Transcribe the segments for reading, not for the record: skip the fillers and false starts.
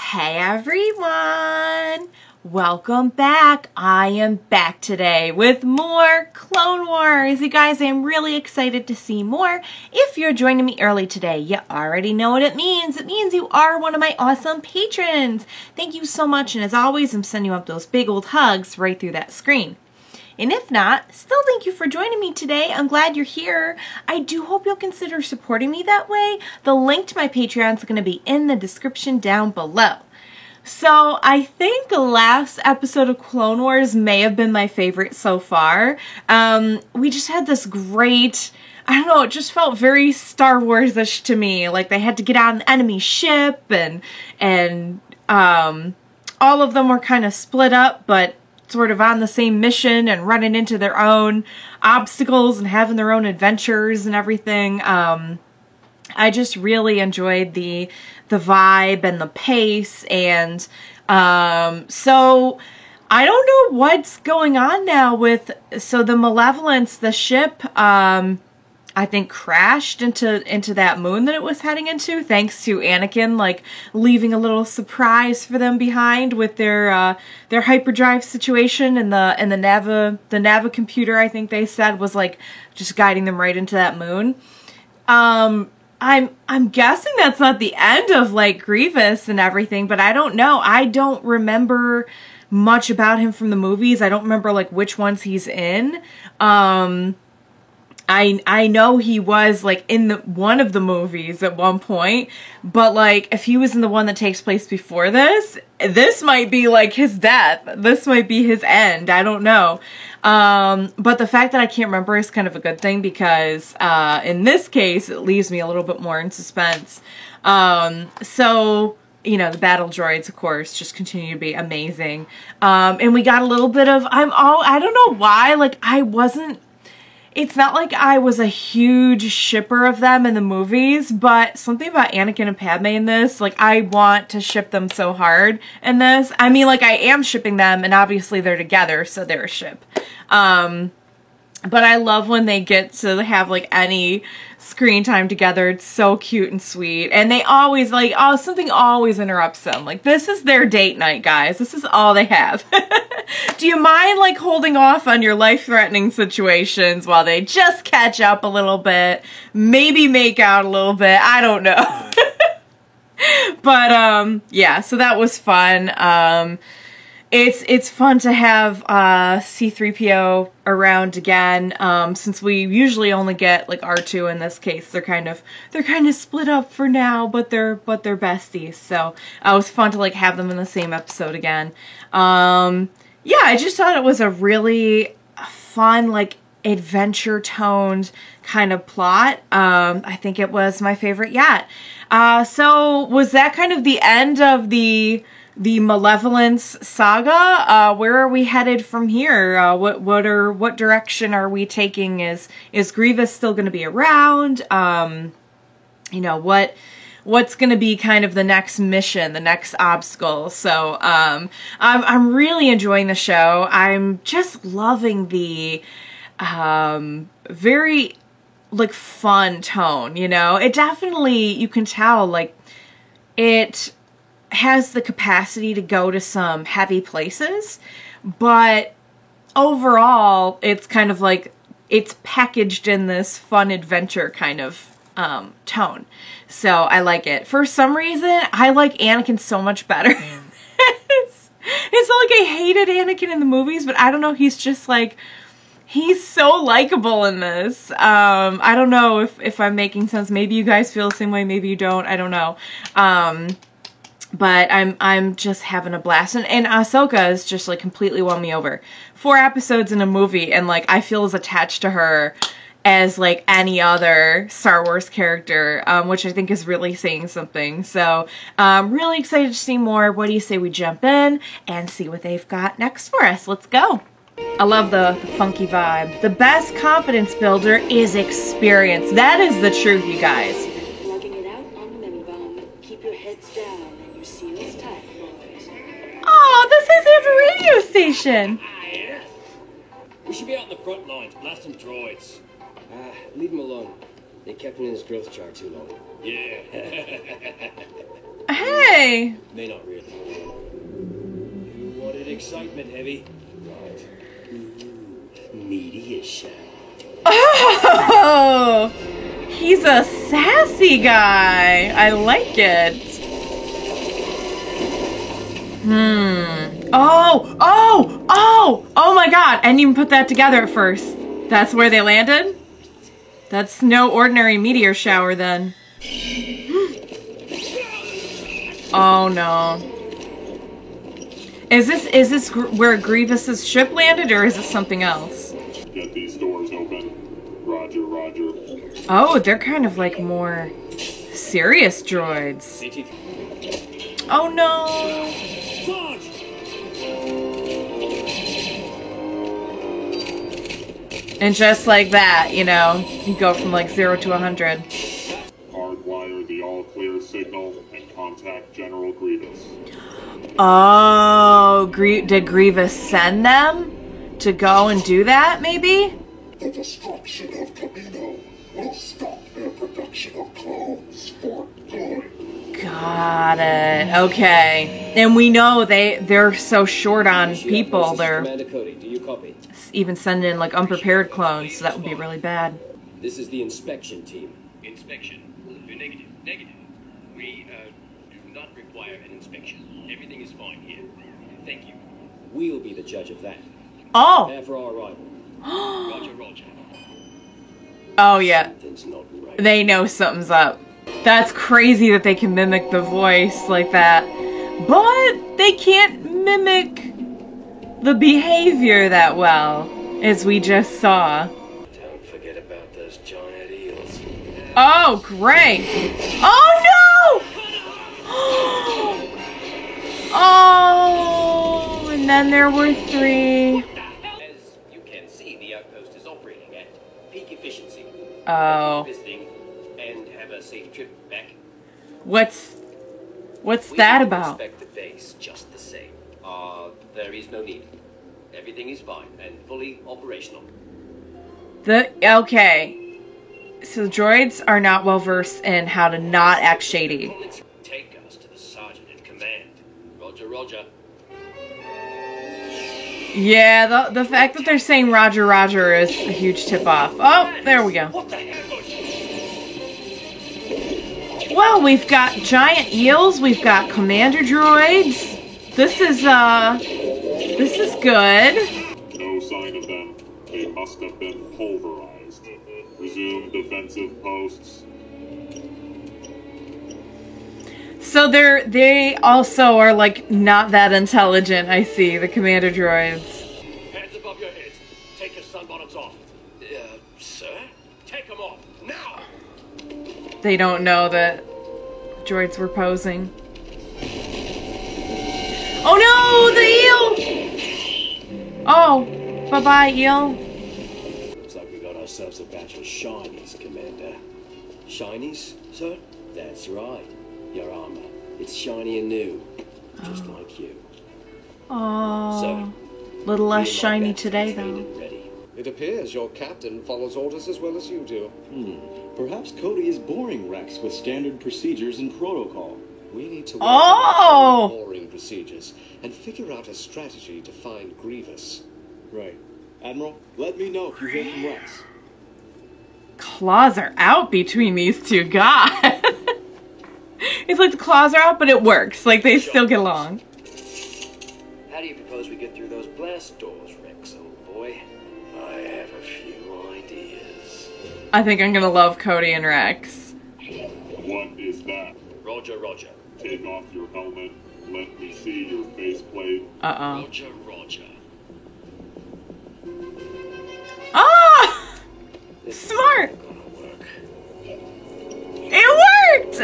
Hey everyone! Welcome back. I am back today with more Clone Wars. You guys, I'm really excited to see more. If you're joining me early today, you already know what it means. It means you are one of my awesome patrons. Thank you so much, and as always, I'm sending you up those big old hugs right through that screen. And if not, still thank you for joining me today. I'm glad you're here. I do hope you'll consider supporting me that way. The link to my Patreon is going to be in the description down below. So I think the last episode of Clone Wars may have been my favorite so far. We just had this great, I don't know, it just felt very Star Wars-ish to me. Like they had to get on an enemy ship and all of them were kind of split up, but sort of on the same mission and running into their own obstacles and having their own adventures and everything. I just really enjoyed the vibe and the pace, and so I don't know what's going on now with, so the Malevolence, the ship, I think crashed into that moon that it was heading into, thanks to Anakin, like, leaving a little surprise for them behind with their hyperdrive situation, and the Nava computer, I think they said, was like just guiding them right into that moon. I'm guessing that's not the end of like Grievous and everything, but I don't know. I don't remember much about him from the movies. I don't remember like which ones he's in. I know he was like in one of the movies at one point, but like if he was in the one that takes place before this might be like his death. This might be his end. I don't know. But the fact that I can't remember is kind of a good thing because in this case it leaves me a little bit more in suspense. So you know, the battle droids, of course, just continue to be amazing. And we got a little bit of, I don't know why, like it's not like I was a huge shipper of them in the movies, but something about Anakin and Padme in this, like, I want to ship them so hard in this. I mean, like, I am shipping them, and obviously they're together, so they're a ship. But I love when they get to have, like, any screen time together. It's so cute and sweet. And they always, like, something always interrupts them. Like, this is their date night, guys. This is all they have. Do you mind, like, holding off on your life-threatening situations while they just catch up a little bit? Maybe make out a little bit. I don't know. But, yeah, so that was fun. It's fun to have C-3PO around again, since we usually only get like R2 in this case. They're kind of split up for now, but they're besties. So it was fun to like have them in the same episode again. Yeah, I just thought it was a really fun, like, adventure-toned kind of plot. I think it was my favorite yet. So was that kind of the end of the Malevolence saga? Where are we headed from here? What direction are we taking? Is Grievous still going to be around? You know, what's going to be kind of the next mission, the next obstacle? So I'm really enjoying the show. I'm just loving the very like fun tone, you know? It definitely, you can tell, like, it has the capacity to go to some heavy places, but overall it's kind of like it's packaged in this fun adventure kind of tone. So I like it. For some reason, I like Anakin so much better. It's not like I hated Anakin in the movies, but I don't know, he's just like, he's so likable in this. I don't know if I'm making sense. Maybe you guys feel the same way, maybe you don't, I don't know. But I'm just having a blast. And Ahsoka is just like completely won me over. 4 episodes in a movie, and like I feel as attached to her as like any other Star Wars character, which I think is really saying something. So I'm really excited to see more. What do you say we jump in and see what they've got next for us? Let's go. I love the funky vibe. The best confidence builder is experience. That is the truth, you guys. Plugging it out on the mini bomb. Keep your heads down and your seals tight, boys. Oh, this is his radio station. We should be out in the front lines, blasting droids. Leave him alone. They kept him in his growth chart too long. Yeah. Hey, Okay. May not really. You wanted excitement, Heavy? Right. Meteor shower. Oh, he's a sassy guy. I like it. Oh my god. I didn't even put that together at first. That's where they landed? That's no ordinary meteor shower then. Oh no. Is this where Grievous's ship landed, or is this something else? Get these doors open. Roger, roger. Oh, they're kind of like more serious droids. Oh no. Sarge! And just like that, you know, you go from like 0 to 100. Hardwire the all-clear signal and contact General Grievous. Oh, did Grievous send them to go and do that, maybe? The destruction of Camino will stop their production of clones for good. Got it. Okay. And we know they're so short on people. They're Commander Cody, do you copy? even sending in like unprepared clones, so that would be really bad. This is the inspection team. Inspection. Negative. Negative. We do not require an inspection. Everything is fine here. Thank you. We'll be the judge of that. Oh. Prepare for our arrival. Roger, Roger. Oh yeah. Something's not right. They know something's up. That's crazy that they can mimic the voice like that. But they can't mimic the behavior that well, as we just saw. Don't forget about those giant eels. Oh, great. Oh, no! Oh, and then there were 3. As you can see, the outpost is operating at peak efficiency. Oh. Visiting and have a safe trip back. What's We that will about? Inspect the base just the same. There is no need. Everything is fine and fully operational. Okay. So droids are not well versed in how to not act shady. Let's take us to the sergeant in command. Roger, Roger. Yeah, the fact that they're saying Roger, Roger is a huge tip off. Oh, there we go. What the hell? Well, we've got giant eels, we've got commander droids. This is good. No sign of them. They must have been pulverized. Resume defensive posts. So they also are like not that intelligent, I see, the commander droids. Hands above your heads. Take your sunbonnets off. Sir? Take them off, now! They don't know that droids were posing. Oh no, the eel! Oh, bye-bye, eel. Looks like we got ourselves a batch of shinies, Commander. Shinies, sir? That's right. Your armor. It's shiny and new. Just like you. Oh, Sir, little less me and my shiny bats are today, trained though. and ready. It appears your captain follows orders as well as you do. Perhaps Cody is boring Rex with standard procedures and protocol. We need to work Oh! on boring procedures and figure out a strategy to find Grievous. Right. Admiral, let me know if you hear from Rex. Claws are out between these two guys. It's like the claws are out, but it works. Like, they still get along. How do you propose we get through those blast doors, Rex, old boy? I have a few ideas. I think I'm gonna love Cody and Rex. What is that? Roger, Roger. Take off your helmet. Let me see your faceplate. Uh-oh. Roger, Roger. Ah! Smart! Gonna work. It worked!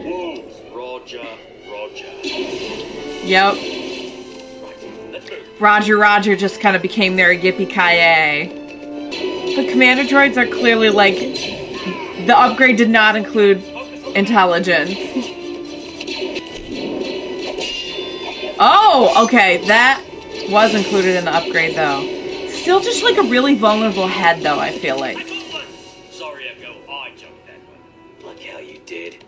Close. Roger, Roger. Yep. Right, let's move. Roger, Roger just kind of became their yippee-ki-yay. The commander droids are clearly like... The upgrade did not include intelligence. Oh, okay, that was included in the upgrade, though. Still just like a really vulnerable head, though, I feel like. Sorry, Echo. I jumped that one. Like how you did.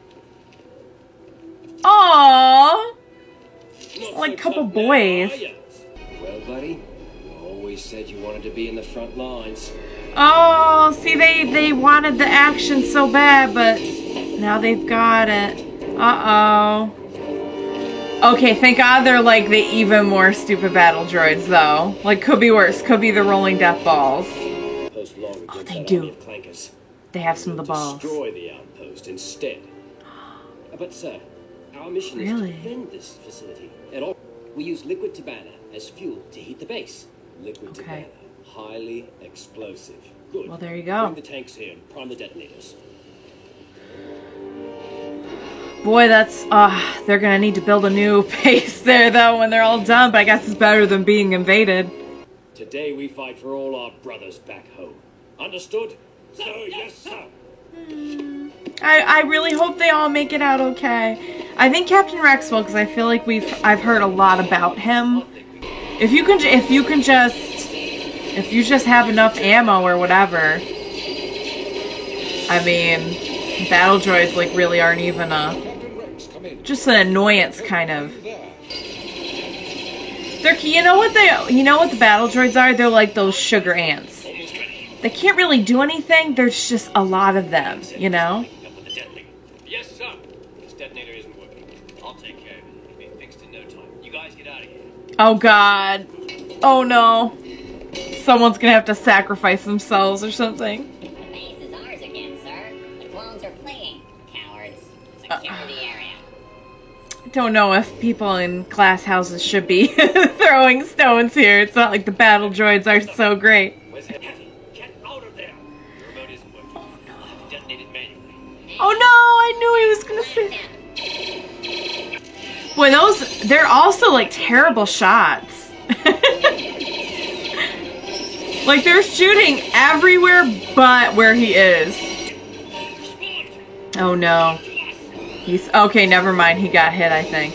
Aww. Not Like so couple tough now, boys. are ya? Well, buddy, you always said you wanted to be in the front lines. Oh, see, they wanted the action so bad, but now they've got it. Uh-oh. Okay, thank God they're like the even more stupid battle droids, though. Like, could be worse. Could be the rolling death balls. Post long against they that do. army of clankers. They have some of the balls. Destroy the outpost instead. But sir, our mission is Really? to defend this facility. At all, we use liquid tabana as fuel to heat the base. Liquid Okay. tabana, highly explosive. Good. Well, there you go. Bring the tanks here and prime the detonators. Boy, that's, they're gonna need to build a new base there, though, when they're all done, but I guess it's better than being invaded. Today we fight for all our brothers back home. Understood? Sir, yes, sir. I really hope they all make it out okay. I think Captain Rex will, because I feel like I've heard a lot about him. If you just have enough ammo or whatever, I mean, battle droids like really aren't even just an annoyance kind of. They're, you know what the battle droids are? They're like those sugar ants. They can't really do anything. There's just a lot of them, you know? Yes, sir. This detonator isn't working. I'll take care of it. It'll be fixed in no time. You guys get out of here. Oh God. Oh no. Someone's gonna have to sacrifice themselves or something. The base is ours again, sir. The clones are fleeing. Cowards. Secure the area. I don't know if people in glass houses should be throwing stones here. It's not like the battle droids are so great. Where's the Get out of there! The remote isn't working. Oh no. I'll have to detonate it manually. Oh no, I knew he was gonna say. Boy, they're also like terrible shots. Like they're shooting everywhere but where he is. Oh no. He's, okay, never mind, he got hit, I think.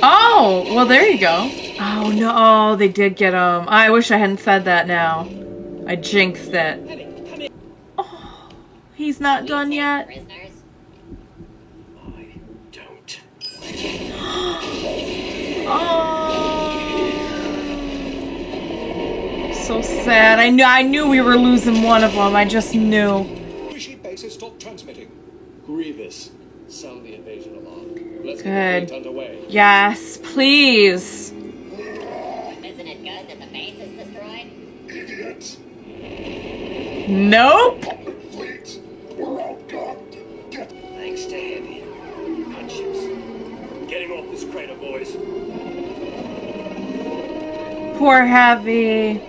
Oh, well there you go. Oh no, they did get him. I wish I hadn't said that now. I jinxed it. Oh, he's not done yet. Prisoners. I don't. Oh, so sad. I knew we were losing one of them. I just knew. Rishi base has stopped transmitting. Grievous. Sound the invasion alarm. Let's Good. get the underway. Yes, please. Isn't it good that the base is destroyed? Idiots! Nope. Public fleet! We're outgunned! Get Thanks to Heavy. Gunships. Getting off this crater, boys. Poor Heavy.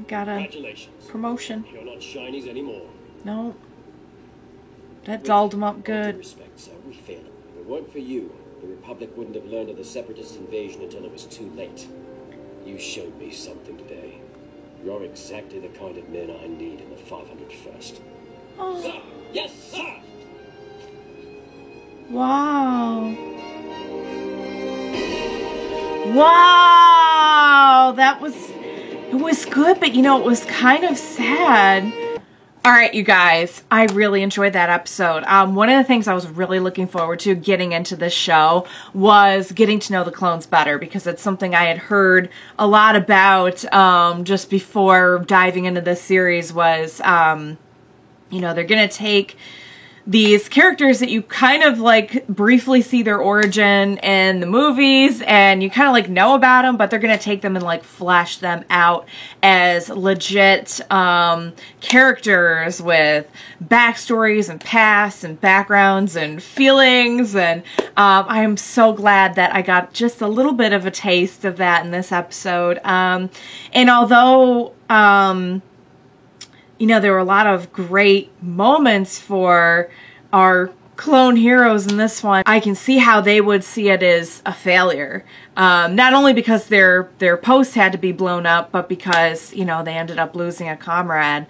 Got a Congratulations. promotion. You're not shinies anymore. No. That dolled him up With good. respect, sir, we failed. If it weren't for you, the Republic wouldn't have learned of the Separatist invasion until it was too late. You showed me something today. You're exactly the kind of men I need in the 501st. Oh, Sir! Yes, sir! wow. Wow. It was good, but you know, it was kind of sad. All right, you guys, I really enjoyed that episode. One of the things I was really looking forward to getting into this show was getting to know the clones better, because it's something I had heard a lot about just before diving into this series was, you know, they're going to take these characters that you kind of like briefly see their origin in the movies and you kind of like know about them, but they're going to take them and like flesh them out as legit characters with backstories and pasts and backgrounds and feelings. And I am so glad that I got just a little bit of a taste of that in this episode. And although you know, there were a lot of great moments for our clone heroes in this one, I can see how they would see it as a failure. Not only because their post had to be blown up, but because, you know, they ended up losing a comrade.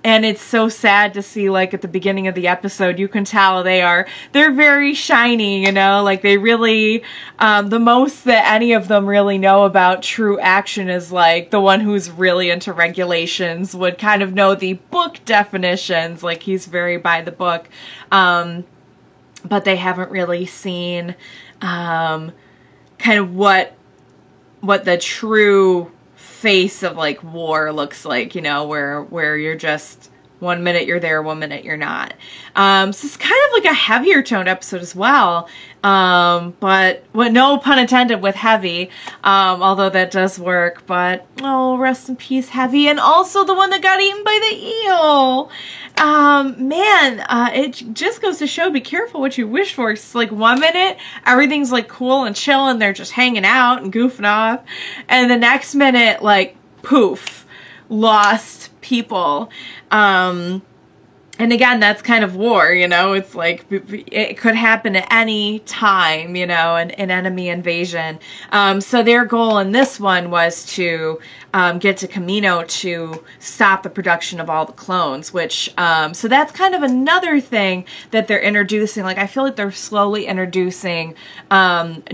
And it's so sad to see, like, at the beginning of the episode, you can tell they're very shiny, you know, like they really, the most that any of them really know about true action is like the one who's really into regulations would kind of know the book definitions, like he's very by the book, but they haven't really seen, kind of what the true face of like war looks like, you know, where you're just 1 minute you're there, 1 minute you're not. So it's kind of like a heavier toned episode as well. But no pun intended with heavy, although that does work, but oh, rest in peace, Heavy. And also the one that got eaten by the eel. Man, it just goes to show, be careful what you wish for. It's like 1 minute, everything's like cool and chill and they're just hanging out and goofing off. And the next minute, like, poof, lost people. And again, that's kind of war, you know, it's like, it could happen at any time, you know, an enemy invasion. So their goal in this one was to get to Kamino to stop the production of all the clones, which, so that's kind of another thing that they're introducing. Like, I feel like they're slowly introducing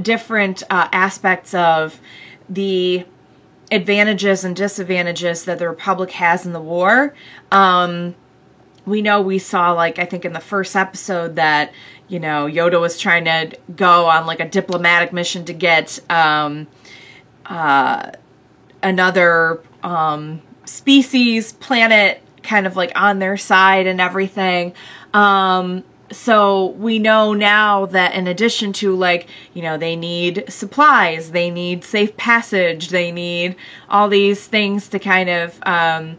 different aspects of the advantages and disadvantages that the Republic has in the war. We know we saw, like, I think in the first episode that, you know, Yoda was trying to go on, like, a diplomatic mission to get another species, planet, kind of, like, on their side and everything. So we know now that in addition to, like, you know, they need supplies, they need safe passage, they need all these things to kind of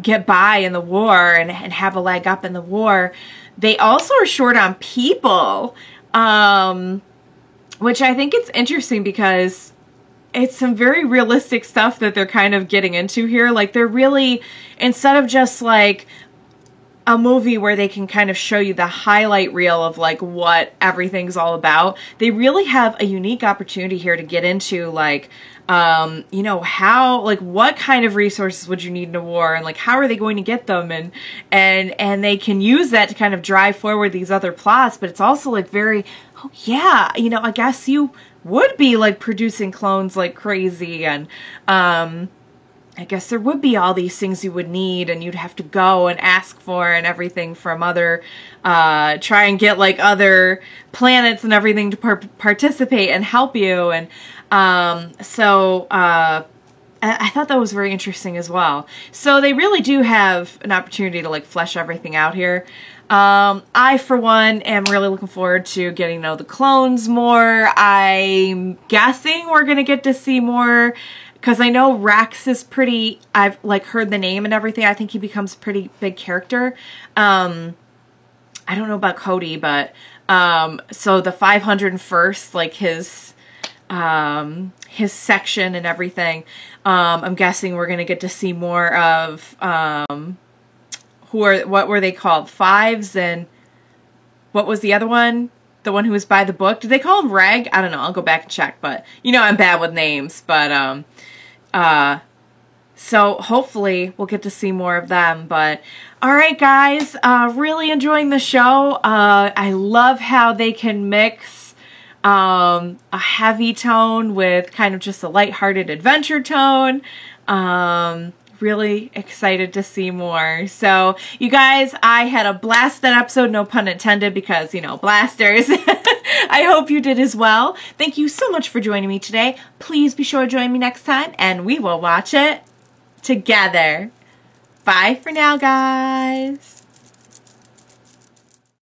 get by in the war and have a leg up in the war. They also are short on people, which I think it's interesting because it's some very realistic stuff that they're kind of getting into here. Like, they're really, instead of just like a movie where they can kind of show you the highlight reel of like what everything's all about, they really have a unique opportunity here to get into, like, you know, how, like, what kind of resources would you need in a war, and like, how are they going to get them, and they can use that to kind of drive forward these other plots. But it's also like very, oh yeah, you know, I guess you would be like producing clones like crazy, and I guess there would be all these things you would need, and you'd have to go and ask for and everything from other, try and get like other planets and everything to participate and help you. And so I thought that was very interesting as well. So they really do have an opportunity to like flesh everything out here. I, for one, am really looking forward to getting to know the clones more. I'm guessing we're going to get to see more, because I know Rex is pretty, I've like heard the name and everything. I think he becomes a pretty big character. I don't know about Cody, but, so the 501st, like his section and everything, I'm guessing we're going to get to see more of, what were they called? Fives, and what was the other one? The one who was by the book? Did they call him Reg? I don't know. I'll go back and check, but you know I'm bad with names. But so hopefully we'll get to see more of them. But all right, guys, really enjoying the show. I love how they can mix a heavy tone with kind of just a lighthearted adventure tone. Really excited to see more. So, you guys, I had a blast that episode, no pun intended, because, you know, blasters. I hope you did as well. Thank you so much for joining me today. Please be sure to join me next time, and we will watch it together. Bye for now, guys.